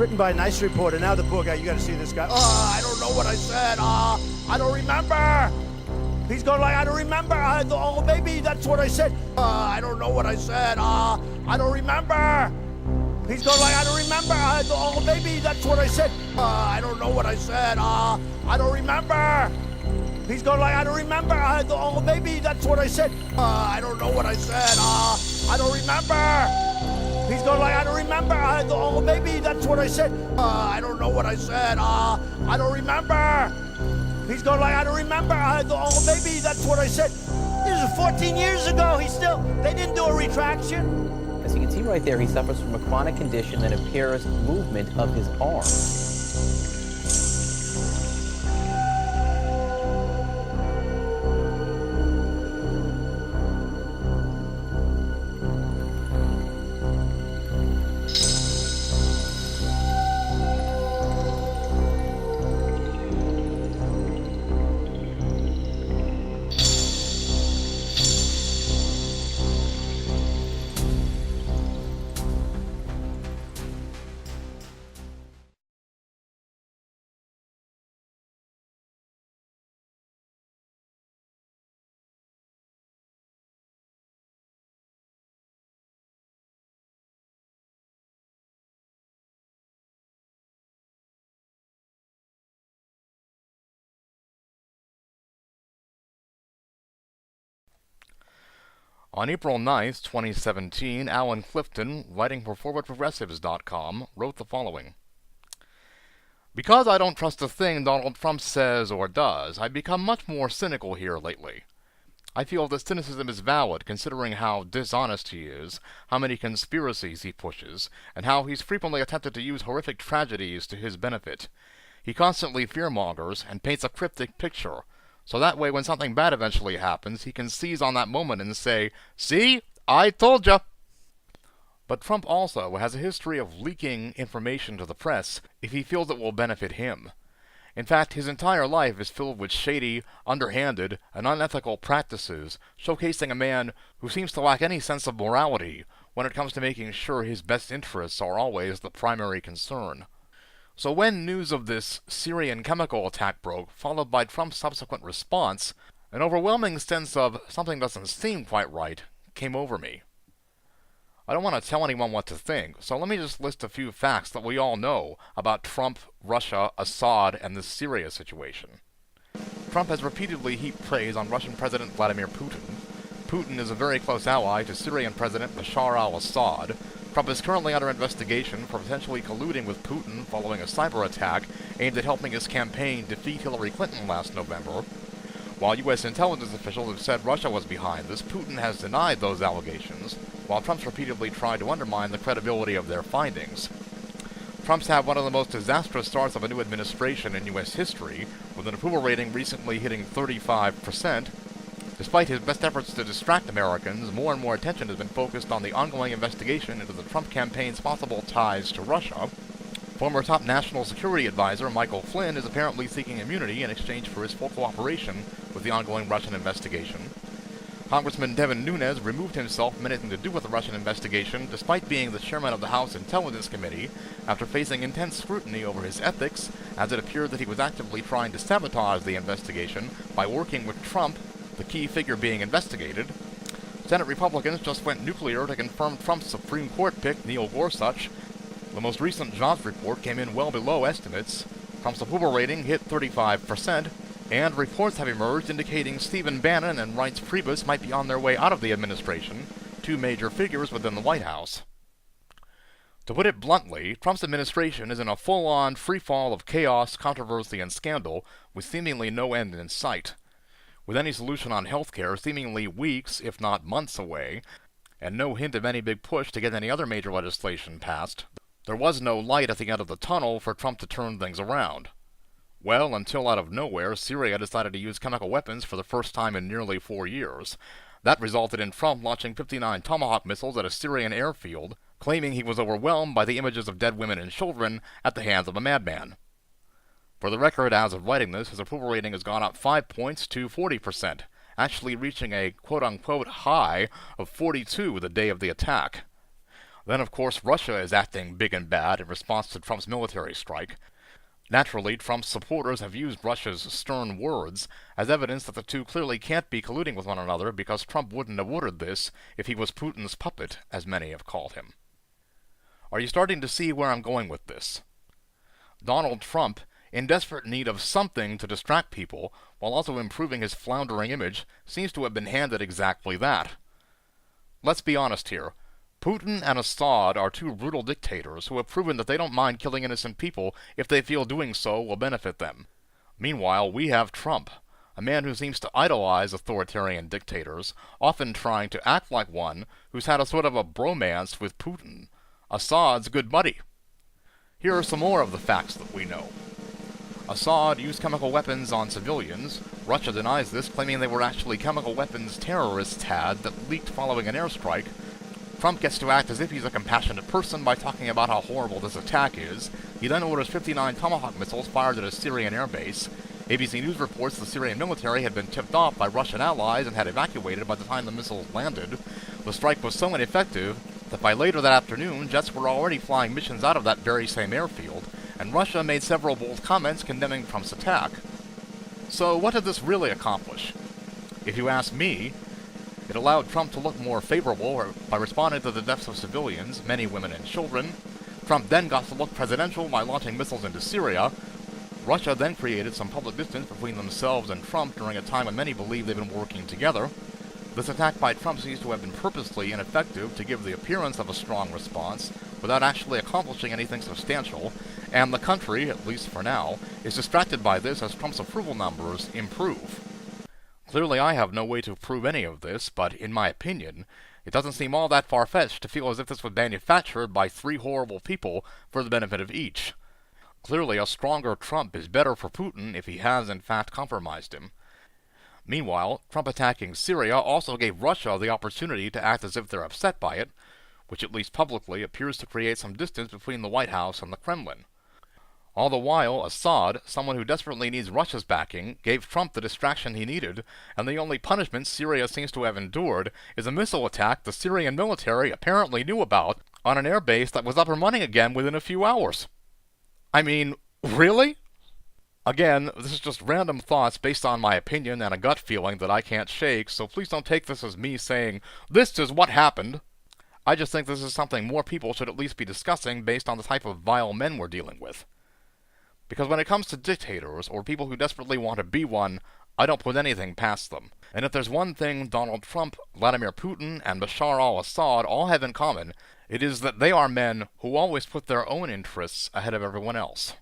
written by a nice reporter. Now the poor guy, you gotta see this guy. I don't know what I said. I don't remember. He's going like, I don't remember. Oh, maybe that's what I said. I don't know what I said. I don't remember. He's going like, I don't remember. Oh, maybe that's what I said. I don't know what I said. I don't remember. He's going like, I don't remember. Oh, maybe that's what I said. I don't know what I said. I don't remember. He's going like, I don't remember. Oh, maybe that's what I said. I don't know what I said. I don't remember. He's going like, I don't remember. Oh, maybe that's what I said. This is 14 years ago. They didn't do a retraction. As you can see right there, he suffers from a chronic condition that impairs movement of his arms. On April 9th, 2017, Allen Clifton, writing for ForwardProgressives.com, wrote the following. Because I don't trust a thing Donald Trump says or does, I've become much more cynical here lately. I feel this cynicism is valid considering how dishonest he is, how many conspiracies he pushes, and how he's frequently attempted to use horrific tragedies to his benefit. He constantly fearmongers and paints a cryptic picture, so that way when something bad eventually happens, he can seize on that moment and say, "See? I told ya!" But Trump also has a history of leaking information to the press if he feels it will benefit him. In fact, his entire life is filled with shady, underhanded, and unethical practices, showcasing a man who seems to lack any sense of morality when it comes to making sure his best interests are always the primary concern. So when news of this Syrian chemical attack broke, followed by Trump's subsequent response, an overwhelming sense of something doesn't seem quite right came over me. I don't want to tell anyone what to think, so let me just list a few facts that we all know about Trump, Russia, Assad, and the Syria situation. Trump has repeatedly heaped praise on Russian President Vladimir Putin. Putin is a very close ally to Syrian President Bashar al-Assad. Trump is currently under investigation for potentially colluding with Putin following a cyber attack aimed at helping his campaign defeat Hillary Clinton last November. While U.S. intelligence officials have said Russia was behind this, Putin has denied those allegations, while Trump's repeatedly tried to undermine the credibility of their findings. Trump's had one of the most disastrous starts of a new administration in U.S. history, with an approval rating recently hitting 35%. Despite his best efforts to distract Americans, more and more attention has been focused on the ongoing investigation into the Trump campaign's possible ties to Russia. Former top national security advisor Michael Flynn is apparently seeking immunity in exchange for his full cooperation with the ongoing Russian investigation. Congressman Devin Nunes removed himself from anything to do with the Russian investigation, despite being the chairman of the House Intelligence Committee, after facing intense scrutiny over his ethics, as it appeared that he was actively trying to sabotage the investigation by working with Trump, the key figure being investigated. Senate Republicans just went nuclear to confirm Trump's Supreme Court pick, Neil Gorsuch. The most recent jobs report came in well below estimates. Trump's approval rating hit 35%, and reports have emerged indicating Stephen Bannon and Reince Priebus might be on their way out of the administration, two major figures within the White House. To put it bluntly, Trump's administration is in a full-on free-fall of chaos, controversy, and scandal, with seemingly no end in sight. With any solution on healthcare seemingly weeks, if not months away, and no hint of any big push to get any other major legislation passed, there was no light at the end of the tunnel for Trump to turn things around. Well, until out of nowhere, Syria decided to use chemical weapons for the first time in nearly 4 years. That resulted in Trump launching 59 Tomahawk missiles at a Syrian airfield, claiming he was overwhelmed by the images of dead women and children at the hands of a madman. For the record, as of writing this, his approval rating has gone up 5 points to 40%, actually reaching a quote-unquote high of 42 the day of the attack. Then, of course, Russia is acting big and bad in response to Trump's military strike. Naturally, Trump's supporters have used Russia's stern words as evidence that the two clearly can't be colluding with one another, because Trump wouldn't have ordered this if he was Putin's puppet, as many have called him. Are you starting to see where I'm going with this? Donald Trump, in desperate need of something to distract people while also improving his floundering image, seems to have been handed exactly that. Let's be honest here. Putin and Assad are two brutal dictators who have proven that they don't mind killing innocent people if they feel doing so will benefit them. Meanwhile, we have Trump, a man who seems to idolize authoritarian dictators, often trying to act like one who's had a sort of a bromance with Putin, Assad's good buddy. Here are some more of the facts that we know. Assad used chemical weapons on civilians. Russia denies this, claiming they were actually chemical weapons terrorists had that leaked following an airstrike. Trump gets to act as if he's a compassionate person by talking about how horrible this attack is. He then orders 59 Tomahawk missiles fired at a Syrian airbase. ABC News reports the Syrian military had been tipped off by Russian allies and had evacuated by the time the missiles landed. The strike was so ineffective that by later that afternoon, jets were already flying missions out of that very same airfield, and Russia made several bold comments condemning Trump's attack. So what did this really accomplish? If you ask me, it allowed Trump to look more favorable by responding to the deaths of civilians, many women and children. Trump then got to look presidential by launching missiles into Syria. Russia then created some public distance between themselves and Trump during a time when many believed they'd been working together. This attack by Trump seems to have been purposely ineffective to give the appearance of a strong response without actually accomplishing anything substantial, and the country, at least for now, is distracted by this as Trump's approval numbers improve. Clearly, I have no way to prove any of this, but in my opinion, it doesn't seem all that far-fetched to feel as if this was manufactured by three horrible people for the benefit of each. Clearly, a stronger Trump is better for Putin if he has in fact compromised him. Meanwhile, Trump attacking Syria also gave Russia the opportunity to act as if they're upset by it, which at least publicly appears to create some distance between the White House and the Kremlin. All the while, Assad, someone who desperately needs Russia's backing, gave Trump the distraction he needed, and the only punishment Syria seems to have endured is a missile attack the Syrian military apparently knew about on an airbase that was up and running again within a few hours. I mean, really? Again, this is just random thoughts based on my opinion and a gut feeling that I can't shake, so please don't take this as me saying, this is what happened. I just think this is something more people should at least be discussing based on the type of vile men we're dealing with. Because when it comes to dictators, or people who desperately want to be one, I don't put anything past them. And if there's one thing Donald Trump, Vladimir Putin, and Bashar al-Assad all have in common, it is that they are men who always put their own interests ahead of everyone else.